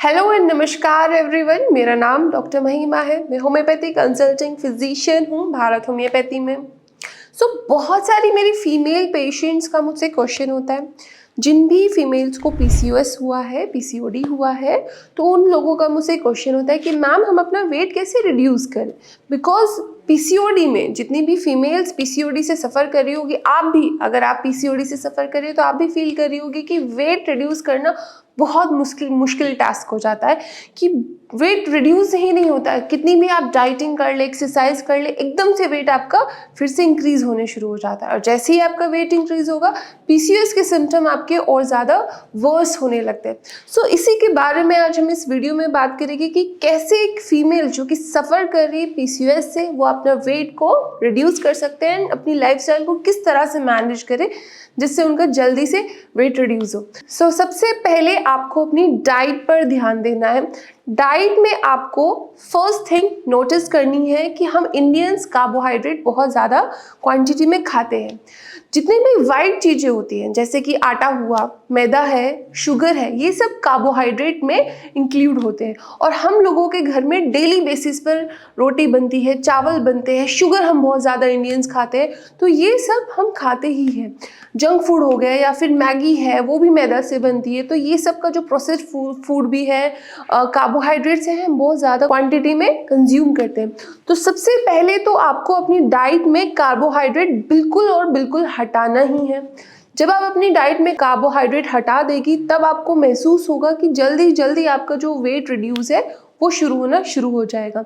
Hello and नमस्कार everyone, मेरा नाम डॉक्टर महिमा है। मैं होम्योपैथी कंसल्टिंग फिजिशियन हूँ भारत होम्योपैथी में। बहुत सारी मेरी फीमेल पेशेंट्स का मुझसे क्वेश्चन होता है। जिन भी फीमेल्स को पीसीओएस हुआ है, पीसीओडी हुआ है, तो उन लोगों का मुझसे क्वेश्चन होता है कि मैम हम अपना वेट कैसे रिड्यूस करें। बिकॉज पीसीओडी में जितनी भी फीमेल्स पीसीओडी से सफ़र कर रही होगी, आप भी अगर आप पीसीओडी से सफ़र कर रही हो तो आप भी फील कर रही होगी कि वेट रिड्यूस करना बहुत मुश्किल टास्क हो जाता है कि वेट रिड्यूस ही नहीं होता है। कितनी भी आप डाइटिंग कर ले, एक्सरसाइज कर ले, एकदम से वेट आपका फिर से इंक्रीज होने शुरू हो जाता है। और जैसे ही आपका वेट इंक्रीज होगा, पीसीओएस के सिम्टम आपके और ज़्यादा वर्स होने लगते हैं। सो इसी के बारे में आज हम इस वीडियो में बात करेंगे कि कैसे एक फीमेल जो कि सफ़र कर रही है पीसीओएस से, वो अपना वेट को रिड्यूस कर सकते हैं, अपनी लाइफस्टाइल को किस तरह से मैनेज करें जिससे उनका जल्दी से वेट रिड्यूस हो। सबसे पहले आपको अपनी डाइट पर ध्यान देना है। डाइट में आपको फर्स्ट थिंग नोटिस करनी है कि हम इंडियंस कार्बोहाइड्रेट बहुत ज़्यादा क्वांटिटी में खाते हैं। जितनी भी वाइट चीज़ें होती हैं जैसे कि आटा हुआ, मैदा है, शुगर है, ये सब कार्बोहाइड्रेट में इंक्लूड होते हैं। और हम लोगों के घर में डेली बेसिस पर रोटी बनती है, चावल बनते हैं, शुगर हम बहुत ज़्यादा इंडियंस खाते हैं, तो ये सब हम खाते ही हैं। जंक फूड हो गया या फिर मैगी है, वो भी मैदा से बनती है। तो ये सब का जो प्रोसेस्ड फूड भी है, कार्बोहाइड्रेट्स हैं, हम बहुत ज़्यादा क्वांटिटी में कंज्यूम करते हैं। तो सबसे पहले तो आपको अपनी डाइट में कार्बोहाइड्रेट बिल्कुल और बिल्कुल हटाना ही है। जब आप अपनी डाइट में कार्बोहाइड्रेट हटा देगी, तब आपको महसूस होगा कि जल्दी जल्दी आपका जो वेट रिड्यूस है वो होना शुरू हो जाएगा।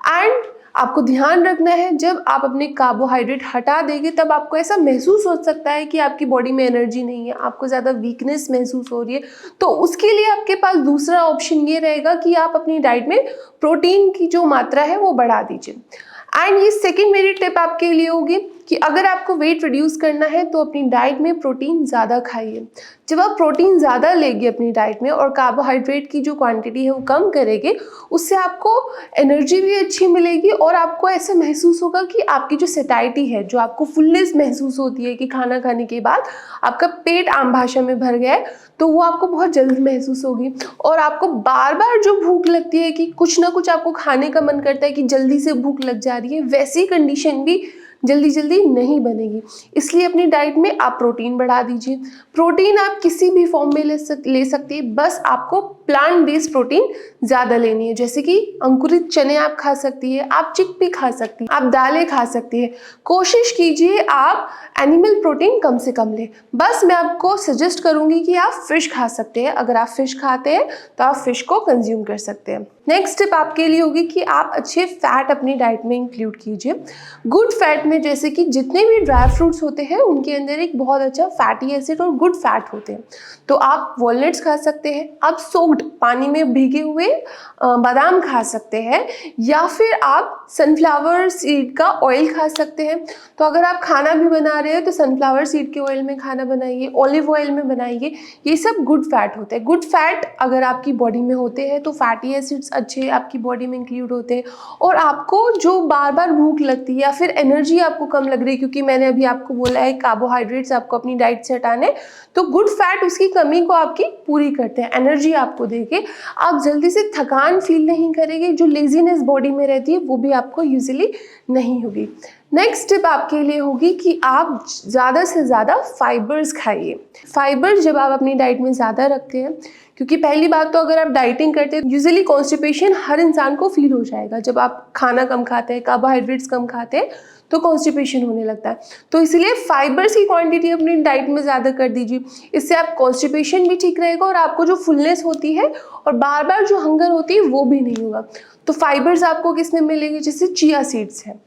एंड आपको ध्यान रखना है, जब आप अपने कार्बोहाइड्रेट हटा देंगे तब आपको ऐसा महसूस हो सकता है कि आपकी बॉडी में एनर्जी नहीं है, आपको ज़्यादा वीकनेस महसूस हो रही है। तो उसके लिए आपके पास दूसरा ऑप्शन ये रहेगा कि आप अपनी डाइट में प्रोटीन की जो मात्रा है वो बढ़ा दीजिए। एंड ये सेकेंड मेरी टिप आपके लिए होगी कि अगर आपको वेट रिड्यूस करना है तो अपनी डाइट में प्रोटीन ज़्यादा खाइए। जब आप प्रोटीन ज़्यादा लेंगे अपनी डाइट में और कार्बोहाइड्रेट की जो क्वांटिटी है वो कम करेंगे, उससे आपको एनर्जी भी अच्छी मिलेगी और आपको ऐसा महसूस होगा कि आपकी जो सेटाइटी है, जो आपको फुलनेस महसूस होती है कि खाना खाने के बाद आपका पेट आम भाषा में भर गया है, तो वो आपको बहुत जल्द महसूस होगी। और आपको बार बार जो भूख लगती है कि कुछ ना कुछ आपको खाने का मन करता है कि जल्दी से भूख लग जा रही है, वैसी कंडीशन भी जल्दी जल्दी नहीं बनेगी। इसलिए अपनी डाइट में आप प्रोटीन बढ़ा दीजिए। प्रोटीन आप किसी भी फॉर्म में ले सकती है, बस आपको प्लांट बेस्ड प्रोटीन ज़्यादा लेनी है। जैसे कि अंकुरित चने आप खा सकती है, आप चिकपी खा सकती है, आप दालें खा सकती है। कोशिश कीजिए आप एनिमल प्रोटीन कम से कम लें। बस मैं आपको सजेस्ट करूंगी कि आप फिश खा सकते हैं। अगर आप फिश खाते हैं तो आप फिश को कंज्यूम कर सकते हैं। नेक्स्ट टिप आपके लिए होगी कि आप अच्छे फैट अपनी डाइट में इंक्लूड कीजिए। गुड फैट में जैसे कि जितने भी ड्राई फ्रूट्स होते हैं उनके अंदर एक बहुत अच्छा फैटी एसिड और गुड फैट होते हैं। तो आप वॉलनट्स खा सकते हैं, आप सोक्ड पानी में भीगे हुए बादाम खा सकते हैं, या फिर आप सनफ्लावर सीड का ऑयल खा सकते हैं। तो अगर आप खाना भी बना रहे हो तो सनफ्लावर सीड के ऑयल में खाना बनाइए, ऑलिव ऑयल में बनाइए। ये सब गुड फैट होते हैं। गुड फैट अगर आपकी बॉडी में होते हैं तो फैटी एसिड्स अच्छे आपकी बॉडी में इंक्लूड होते हैं। और आपको जो बार बार भूख लगती है या फिर एनर्जी आपको कम लग रही है, क्योंकि मैंने अभी आपको बोला है कार्बोहाइड्रेट्स आपको अपनी डाइट से हटाने, तो गुड फैट उसकी कमी को आपकी पूरी करते हैं, एनर्जी आपको देके आप जल्दी से थकान फील नहीं करेंगे। जो लेजीनेस बॉडी में रहती है वो भी आपको यूजुअली नहीं होगी। नेक्स्ट टिप आपके लिए होगी कि आप ज़्यादा से ज़्यादा फाइबर्स खाइए। फाइबर जब आप अपनी डाइट में ज़्यादा रखते हैं, क्योंकि पहली बात तो अगर आप डाइटिंग करते हैं यूजुअली कॉन्स्टिपेशन हर इंसान को फील हो जाएगा। जब आप खाना कम खाते हैं, कार्बोहाइड्रेट्स कम खाते हैं, तो कॉन्स्टिपेशन होने लगता है। तो इसलिए फाइबर्स की क्वांटिटी अपनी डाइट में ज़्यादा कर दीजिए। इससे आप कॉन्स्टिपेशन भी ठीक रहेगा और आपको जो फुलनेस होती है और बार बार जो हंगर होती है वो भी नहीं होगा। तो फाइबर्स आपको किस में मिलेंगे? जैसे चिया सीड्स है,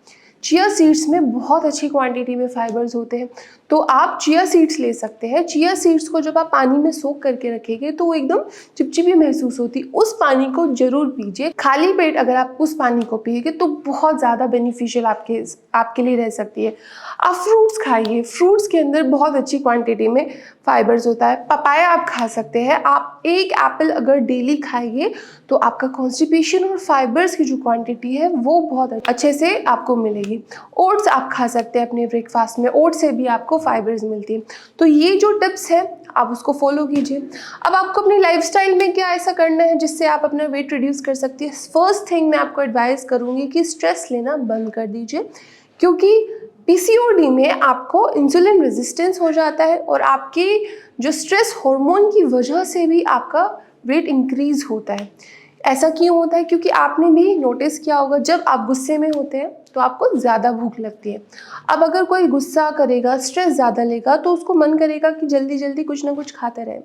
चिया सीड्स में बहुत अच्छी क्वांटिटी में फाइबर्स होते हैं, तो आप चिया सीड्स ले सकते हैं। चिया सीड्स को जब आप पानी में सोक करके रखेंगे तो वो एकदम चिपचिपी महसूस होती है। उस पानी को जरूर पीजिए। खाली पेट अगर आप उस पानी को पिएंगे तो बहुत ज़्यादा बेनिफिशियल आपके लिए रह सकती है। आप फ्रूट्स खाइए। फ्रूट्स के अंदर बहुत अच्छी क्वांटिटी में फाइबर्स होता है। पपाया आप खा सकते हैं। आप एक एप्पल अगर डेली खाइए तो आपका कॉन्स्टिपेशन और फाइबर्स की जो क्वांटिटी है वो बहुत अच्छे से आपको मिलेगी। ओट्स आप खा सकते हैं अपने ब्रेकफास्ट में। ओट्स से भी आपको फाइबर्स मिलती है। तो ये जो टिप्स है आप उसको फॉलो कीजिए। अब आपको अपनी लाइफस्टाइल में क्या ऐसा करना है जिससे आप अपना वेट रिड्यूस कर सकती है। फर्स्ट थिंग मैं आपको एडवाइस करूँगी कि स्ट्रेस लेना बंद कर दीजिए, क्योंकि पीसीओडी में आपको इंसुलिन रेजिस्टेंस हो जाता है और आपकी जो स्ट्रेस हार्मोन की वजह से भी आपका वेट इंक्रीज होता है। ऐसा क्यों होता है? क्योंकि आपने भी नोटिस किया होगा जब आप गुस्से में होते हैं तो आपको ज़्यादा भूख लगती है। अब अगर कोई गुस्सा करेगा, स्ट्रेस ज़्यादा लेगा, तो उसको मन करेगा कि जल्दी जल्दी कुछ ना कुछ खाते रहे।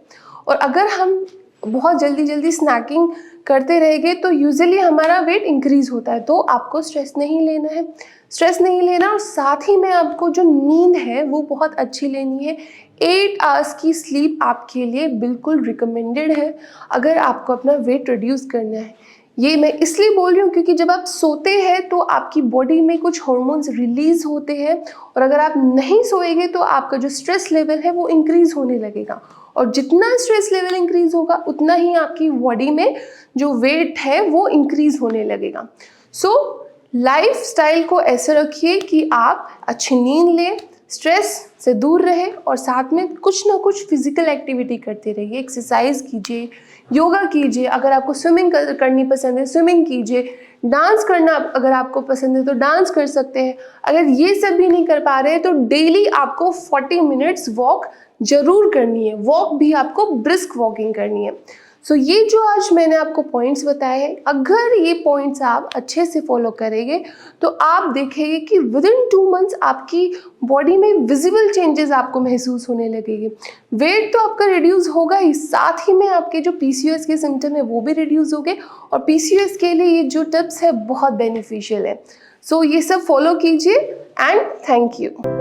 और अगर हम बहुत जल्दी जल्दी स्नैकिंग करते रहेंगे तो यूजुअली हमारा वेट इंक्रीज होता है। तो आपको स्ट्रेस नहीं लेना है, स्ट्रेस नहीं लेना, और साथ ही में आपको जो नींद है वो बहुत अच्छी लेनी है। 8 आवर्स की स्लीप आपके लिए बिल्कुल रिकमेंडेड है अगर आपको अपना वेट रिड्यूस करना है। ये मैं इसलिए बोल रही हूँ क्योंकि जब आप सोते हैं तो आपकी बॉडी में कुछ हार्मोन्स रिलीज होते हैं, और अगर आप नहीं सोएंगे तो आपका जो स्ट्रेस लेवल है वो इंक्रीज होने लगेगा, और जितना स्ट्रेस लेवल इंक्रीज होगा उतना ही आपकी बॉडी में जो वेट है वो इंक्रीज होने लगेगा। सो लाइफस्टाइल को ऐसे रखिए कि आप अच्छी नींद लें, स्ट्रेस से दूर रहे, और साथ में कुछ ना कुछ फिजिकल एक्टिविटी करते रहिए। एक्सरसाइज कीजिए, योगा कीजिए, अगर आपको स्विमिंग करनी पसंद है स्विमिंग कीजिए, डांस करना अगर आपको पसंद है तो डांस कर सकते हैं। अगर ये सब भी नहीं कर पा रहे तो डेली आपको 40 मिनट्स वॉक जरूर करनी है। वॉक भी आपको ब्रिस्क वॉकिंग करनी है। सो ये जो आज मैंने आपको पॉइंट्स बताए हैं, अगर ये पॉइंट्स आप अच्छे से फॉलो करेंगे तो आप देखेंगे कि विद इन 2 मंथ्स आपकी बॉडी में विजिबल चेंजेस आपको महसूस होने लगेंगे। वेट तो आपका रिड्यूस होगा ही, साथ ही में आपके जो पीसीओएस के सिम्टम है वो भी रिड्यूस होंगे, और पीसीओएस के लिए ये जो टिप्स है बहुत बेनिफिशियल है। सो ये सब फॉलो कीजिए एंड थैंक यू।